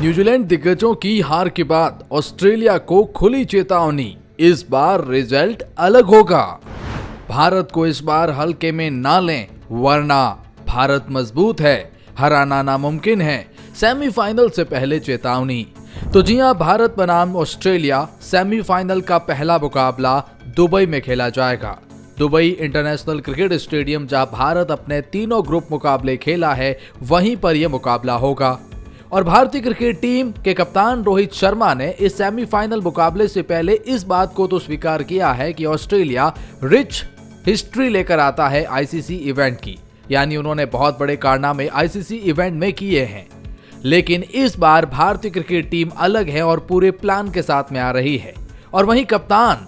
New Zealand दिग्गजों की हार के बाद ऑस्ट्रेलिया को खुली चेतावनी, इस बार रिजल्ट अलग होगा। भारत को इस बार हल्के में ना लें, वरना भारत मजबूत है, हराना नामुमकिन है। सेमीफाइनल से पहले चेतावनी। तो जी हां, भारत बनाम ऑस्ट्रेलिया सेमीफाइनल का पहला मुकाबला दुबई में खेला जाएगा। दुबई इंटरनेशनल क्रिकेट स्टेडियम, जहां भारत अपने तीनों ग्रुप मुकाबले खेला है, वहीं पर यह मुकाबला होगा। और भारतीय क्रिकेट टीम के कप्तान रोहित शर्मा ने इस सेमीफाइनल मुकाबले से पहले इस बात को तो स्वीकार किया है कि ऑस्ट्रेलिया रिच हिस्ट्री लेकर आता है आईसीसी इवेंट की, यानी उन्होंने बहुत बड़े कारनामे आईसीसी इवेंट में किए हैं। लेकिन इस बार भारतीय क्रिकेट टीम अलग है और पूरे प्लान के साथ में आ रही है। और वहीं कप्तान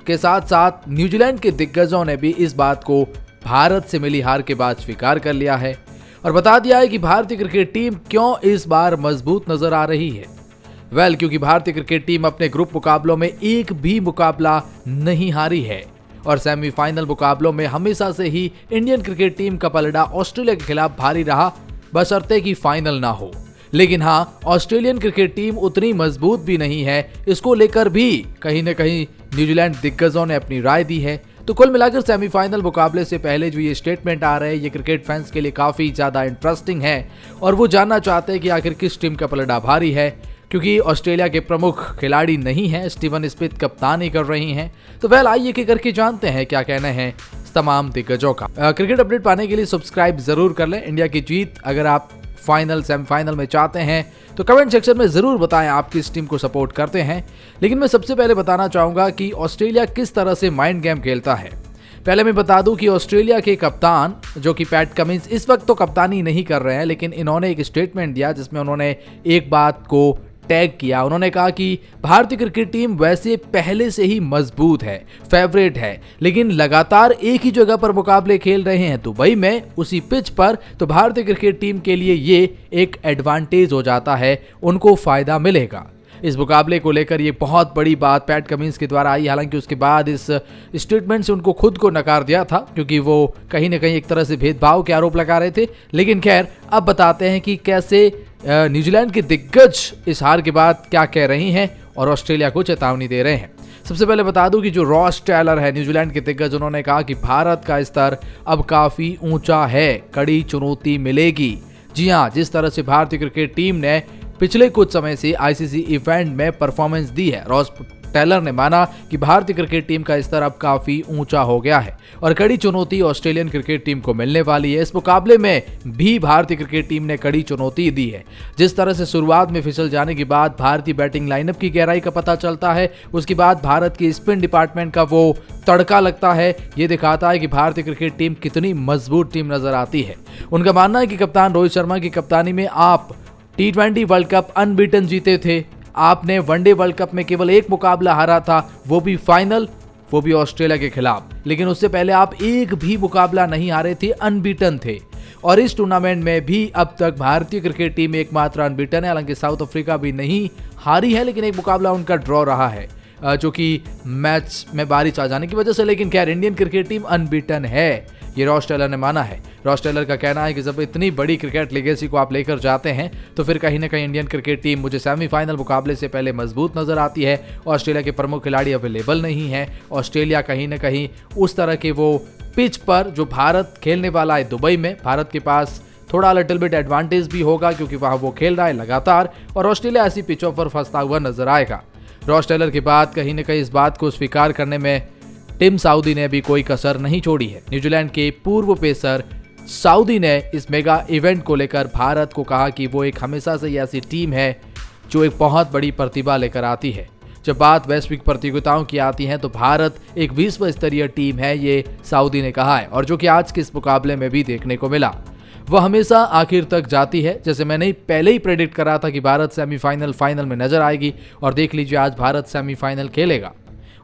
के साथ साथ न्यूजीलैंड के दिग्गजों ने भी इस बात को भारत से मिली हार के बाद स्वीकार कर लिया है और बता दिया है कि भारतीय क्रिकेट टीम क्यों इस बार मजबूत नजर आ रही है। क्योंकि भारतीय क्रिकेट टीम अपने ग्रुप मुकाबलों में एक भी मुकाबला नहीं हारी है और सेमीफाइनल मुकाबलों में हमेशा से ही इंडियन क्रिकेट टीम का पलड़ा ऑस्ट्रेलिया के खिलाफ भारी रहा, बशर्ते कि फाइनल ना हो। लेकिन हां, ऑस्ट्रेलियन क्रिकेट टीम उतनी मजबूत भी नहीं है, इसको लेकर भी कहीं न कहीं न्यूजीलैंड दिग्गजों ने अपनी राय दी है। तो कुल मिलाकर सेमीफाइनल मुकाबले से पहले जो ये स्टेटमेंट आ रहे हैं, ये क्रिकेट फैंस के लिए काफी ज्यादा इंटरेस्टिंग है और वो जानना चाहते हैं कि आखिर किस टीम का पलड़ा भारी है, क्योंकि ऑस्ट्रेलिया के प्रमुख खिलाड़ी नहीं है, स्टीवन स्मिथ कप्तानी कर रही हैं। तो आइए कि करके जानते हैं क्या कहना है तमाम दिग्गजों का। क्रिकेट अपडेट पाने के लिए सब्सक्राइब जरूर कर लें। इंडिया की जीत अगर आप फाइनल सेमीफाइनल में चाहते हैं तो कमेंट सेक्शन में जरूर बताएं आप किस टीम को सपोर्ट करते हैं। लेकिन मैं सबसे पहले बताना चाहूंगा कि ऑस्ट्रेलिया किस तरह से माइंड गेम खेलता है। पहले मैं बता दूं कि ऑस्ट्रेलिया के कप्तान जो कि पैट कमिंस इस वक्त तो कप्तानी नहीं कर रहे हैं, लेकिन इन्होंने एक स्टेटमेंट दिया जिसमें उन्होंने एक बात को टैग किया। उन्होंने कहा कि भारतीय क्रिकेट टीम वैसे पहले से ही मजबूत है, फेवरेट है, लेकिन लगातार एक ही जगह पर मुकाबले खेल रहे हैं दुबई में, उसी पिच पर, तो भारतीय क्रिकेट टीम के लिए ये एक एडवांटेज हो जाता है, उनको फायदा मिलेगा। इस मुकाबले को लेकर ये बहुत बड़ी बात पैट कमिंस के द्वारा आई। हालांकि उसके बाद इस स्टेटमेंट से उनको खुद को नकार दिया था, क्योंकि वो कहीं ना कहीं एक तरह से भेदभाव के आरोप लगा रहे थे। लेकिन खैर, अब बताते हैं कि कैसे न्यूजीलैंड के दिग्गज इस हार के बाद क्या कह रही हैं और ऑस्ट्रेलिया को चेतावनी दे रहे हैं। सबसे पहले बता दूं कि जो रॉस टेलर है न्यूजीलैंड के दिग्गज, उन्होंने कहा कि भारत का स्तर अब काफी ऊंचा है, कड़ी चुनौती मिलेगी। जी हां, जिस तरह से भारतीय क्रिकेट टीम ने पिछले कुछ समय से आईसीसी इवेंट में परफॉर्मेंस दी है, रॉस टेलर ने माना कि भारतीय क्रिकेट टीम का स्तर अब काफी ऊंचा हो गया है और कड़ी चुनौती ऑस्ट्रेलियन क्रिकेट टीम को मिलने वाली है। इस मुकाबले में भी भारतीय क्रिकेट टीम ने कड़ी चुनौती दी है। जिस तरह से शुरुआत में फिसल जाने के बाद भारतीय बैटिंग लाइनअप की गहराई का पता चलता है, उसके बाद भारत की स्पिन डिपार्टमेंट का वो तड़का लगता है, ये दिखाता है कि भारतीय क्रिकेट टीम कितनी मजबूत टीम नजर आती है। उनका मानना है कि कप्तान रोहित शर्मा की कप्तानी में आप T20 वर्ल्ड कप अनबीटन जीते थे, आपने वनडे वर्ल्ड कप में केवल एक मुकाबला हारा था, वो भी फाइनल, वो भी ऑस्ट्रेलिया के खिलाफ। लेकिन उससे पहले आप एक भी मुकाबला नहीं हारे थे, अनबीटन थे। और इस टूर्नामेंट में भी अब तक भारतीय क्रिकेट टीम एकमात्र अनबीटन है। हालांकि साउथ अफ्रीका भी नहीं हारी है, लेकिन एक मुकाबला उनका ड्रॉ रहा है, जो कि मैच में बारिश आ जाने की वजह से। लेकिन खैर, इंडियन क्रिकेट टीम अनबीटन है, ये रॉस टेलर ने माना है। रॉस टेलर का कहना है कि जब इतनी बड़ी क्रिकेट लेगेसी को आप लेकर जाते हैं तो फिर कहीं ना कहीं इंडियन क्रिकेट टीम मुझे सेमीफाइनल मुकाबले से पहले मजबूत नजर आती है। ऑस्ट्रेलिया के प्रमुख खिलाड़ी अवेलेबल नहीं है। ऑस्ट्रेलिया कहीं ना कहीं उस तरह के वो पिच पर जो भारत खेलने वाला है दुबई में, भारत के पास थोड़ा लिटिल बिट एडवांटेज भी होगा, क्योंकि वहां वो खेल रहा है लगातार और ऑस्ट्रेलिया ऐसी पिचों पर फंसता हुआ नजर आएगा। रॉस टेलर के बाद कहीं ना कहीं इस बात को स्वीकार करने में टिम साउदी ने भी कोई कसर नहीं छोड़ी है। न्यूजीलैंड के पूर्व पेसर साउदी ने इस मेगा इवेंट को लेकर भारत को कहा कि वो एक हमेशा से ऐसी टीम है जो एक बहुत बड़ी प्रतिभा लेकर आती है। जब बात वैश्विक प्रतियोगिताओं की आती है तो भारत एक विश्व स्तरीय टीम है, ये साउदी ने कहा है, और जो कि आज के इस मुकाबले में भी देखने को मिला। वह हमेशा आखिर तक जाती है। जैसे मैंने पहले ही प्रेडिक्ट करा था कि भारत सेमीफाइनल फाइनल में नजर आएगी, और देख लीजिए आज भारत सेमीफाइनल खेलेगा।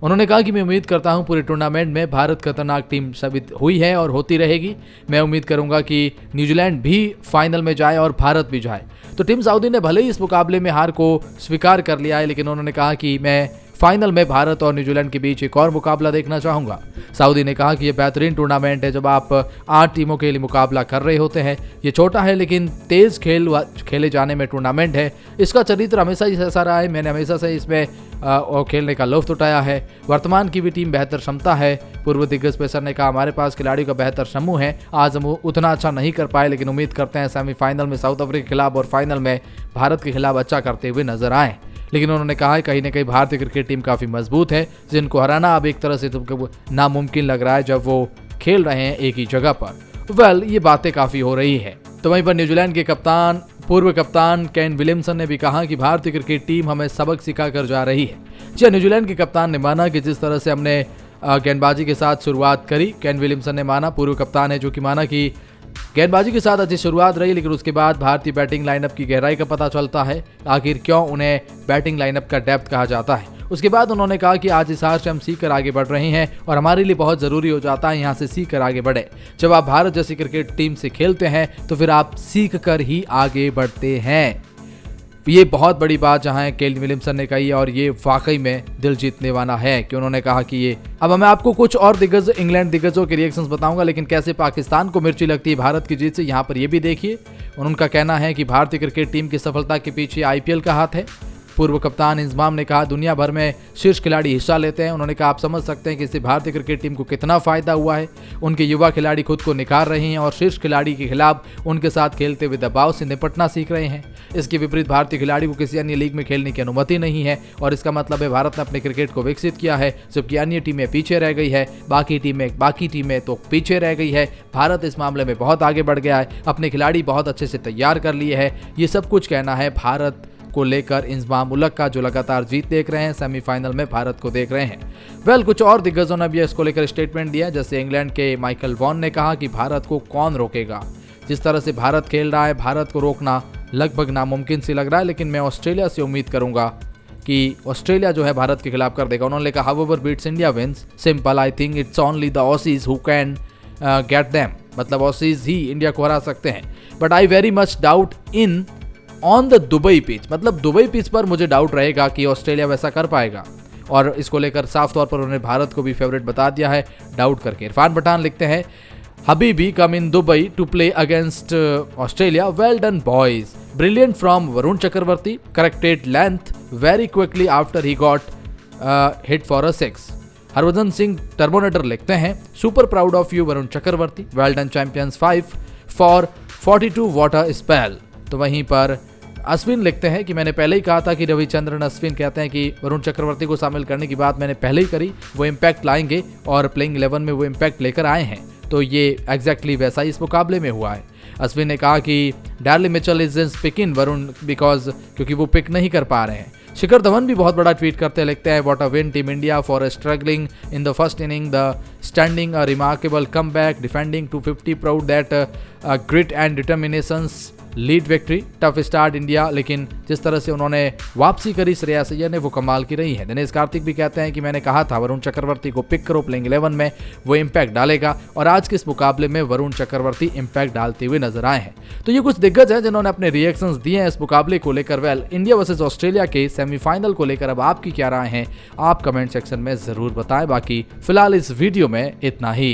उन्होंने कहा कि मैं उम्मीद करता हूं पूरे टूर्नामेंट में भारत खतरनाक टीम साबित हुई है और होती रहेगी। मैं उम्मीद करूंगा कि न्यूजीलैंड भी फाइनल में जाए और भारत भी जाए। तो टीम साउदी ने भले ही इस मुकाबले में हार को स्वीकार कर लिया है, लेकिन उन्होंने कहा कि मैं फाइनल में भारत और न्यूजीलैंड के बीच एक और मुकाबला देखना चाहूंगा। सऊदी ने कहा कि यह बेहतरीन टूर्नामेंट है जब आप 8 टीमों के लिए मुकाबला कर रहे होते हैं। ये छोटा है लेकिन तेज खेले जाने में टूर्नामेंट है। इसका चरित्र हमेशा ही ऐसा रहा है, मैंने हमेशा से इसमें खेलने का लुत्फ उठाया है। वर्तमान की भी टीम बेहतर क्षमता है। पूर्व दिग्गज पेसर ने कहा हमारे पास खिलाड़ियों का बेहतर समूह है। आज हम उतना अच्छा नहीं कर पाए लेकिन उम्मीद करते हैं सेमीफाइनल में साउथ अफ्रीका के खिलाफ और फाइनल में भारत के खिलाफ अच्छा करते हुए नजर आए। लेकिन उन्होंने कहा है कहीं ना कहीं भारतीय क्रिकेट टीम काफ़ी मजबूत है, जिनको हराना अब एक तरह से नामुमकिन लग रहा है जब वो खेल रहे हैं एक ही जगह पर। ये बातें काफ़ी हो रही है। तो वहीं पर न्यूजीलैंड के पूर्व कप्तान केन विलियमसन ने भी कहा कि भारतीय क्रिकेट टीम हमें सबक सिखा कर जा रही है। जी, न्यूजीलैंड के कप्तान ने माना कि जिस तरह से हमने गेंदबाजी के साथ शुरुआत करी, केन विलियमसन ने माना, पूर्व कप्तान है जो कि माना कि गेंदबाजी के साथ अच्छी शुरुआत रही लेकिन उसके बाद भारतीय बैटिंग लाइनअप की गहराई का पता चलता है, आखिर क्यों उन्हें बैटिंग लाइनअप का डेप्थ कहा जाता है। उसके बाद उन्होंने कहा कि आज इस हार से हम सीख कर आगे बढ़ रहे हैं और हमारे लिए बहुत ज़रूरी हो जाता है यहाँ से सीख कर आगे बढ़े। जब आप भारत जैसी क्रिकेट टीम से खेलते हैं तो फिर आप सीख कर ही आगे बढ़ते हैं। ये बहुत बड़ी बात जहां केन विलियमसन ने कही और ये वाकई में दिल जीतने वाला है कि उन्होंने कहा कि ये अब मैं आपको कुछ और इंग्लैंड दिग्गजों के रिएक्शंस बताऊंगा, लेकिन कैसे पाकिस्तान को मिर्ची लगती है भारत की जीत से, यहाँ पर ये भी देखिए। उनका कहना है कि भारतीय क्रिकेट टीम की सफलता के पीछे IPL का हाथ है। पूर्व कप्तान इंजमाम ने कहा दुनिया भर में शीर्ष खिलाड़ी हिस्सा लेते हैं। उन्होंने कहा आप समझ सकते हैं कि इससे भारतीय क्रिकेट टीम को कितना फायदा हुआ है। उनके युवा खिलाड़ी खुद को निखार रहे हैं और शीर्ष खिलाड़ी के खिलाफ उनके साथ खेलते हुए दबाव से निपटना सीख रहे हैं। इसके विपरीत भारतीय खिलाड़ी को किसी अन्य लीग में खेलने की अनुमति नहीं है और इसका मतलब है भारत ने अपने क्रिकेट को विकसित किया है जबकि अन्य टीमें पीछे रह गई है। बाकी टीमें तो पीछे रह गई है। भारत इस मामले में बहुत आगे बढ़ गया है, अपने खिलाड़ी बहुत अच्छे से तैयार कर लिए है। ये सब कुछ कहना है भारत को लेकर इंजमाम उलग का, जो लगातार जीत देख रहे हैं, सेमीफाइनल में भारत को देख रहे हैं। कुछ और दिग्गजों ने भी इसको लेकर स्टेटमेंट दिया, जैसे इंग्लैंड के माइकल वॉन ने कहा कि भारत को कौन रोकेगा। जिस तरह से भारत खेल रहा है, भारत को रोकना लगभग नामुमकिन सी लग रहा है, लेकिन मैं ऑस्ट्रेलिया से उम्मीद करूंगा कि ऑस्ट्रेलिया जो है भारत के खिलाफ कर देगा। उन्होंने कहा however beats India wins simple, I think it's only the Aussies who can get them, मतलब ऑसीज ही इंडिया को हरा सकते हैं। But I very much doubt in on the Dubai pitch, मतलब दुबई पिच पर मुझे डाउट रहेगा कि ऑस्ट्रेलिया वैसा कर पाएगा और इसको लेकर साफ तौर पर उन्होंने भारत को भी फेवरेट बता दिया है डाउट करके। इरफान पठान लिखते हैं हबीबी come in Dubai to play against Australia, well done boys, brilliant from Varun Chakravarthy, corrected length very quickly after he got hit for a 6। Harbhajan Singh Turbanator लिखते हैं super proud of you Varun Chakravarthy, well done champions 5 for 42 what a spell. तो वहीं पर अश्विन लिखते हैं कि मैंने पहले ही कहा था कि रविचंद्रन अश्विन कहते हैं कि वरुण चक्रवर्ती को शामिल करने की बात मैंने पहले ही करी, वो इम्पैक्ट लाएंगे और प्लेइंग 11 में वो इम्पैक्ट लेकर आए हैं। तो ये एग्जैक्टली वैसा ही इस मुकाबले में हुआ है। अश्विन ने कहा कि Daryl Mitchell is pick in Varun because क्योंकि वो पिक नहीं कर पा रहे हैं। शिखर धवन भी बहुत बड़ा ट्वीट करते लिखते हैं what a win team India for struggling in the first inning, the standing a remarkable come back, defending 250, proud that grit and determinations lead victory, tough start India. लेकिन जिस तरह से उन्होंने वापसी करी श्रेयस अय्यर ने, वो कमाल की रही है। दिनेश कार्तिक भी कहते हैं कि मैंने कहा था वरुण चक्रवर्ती को पिक करो, प्लेइंग 11 में वो इम्पैक्ट डालेगा और आज के इस मुकाबले में वरुण चक्रवर्ती इम्पैक्ट डालते हुए नजर आए हैं। तो ये कुछ दिग्गज हैं जिन्होंने अपने रिएक्शंस दिए हैं इस मुकाबले को लेकर। इंडिया वर्सेस ऑस्ट्रेलिया के सेमीफाइनल को लेकर अब आपकी क्या राय है, आप कमेंट सेक्शन में जरूर बताएं। बाकी फिलहाल इस वीडियो में इतना ही।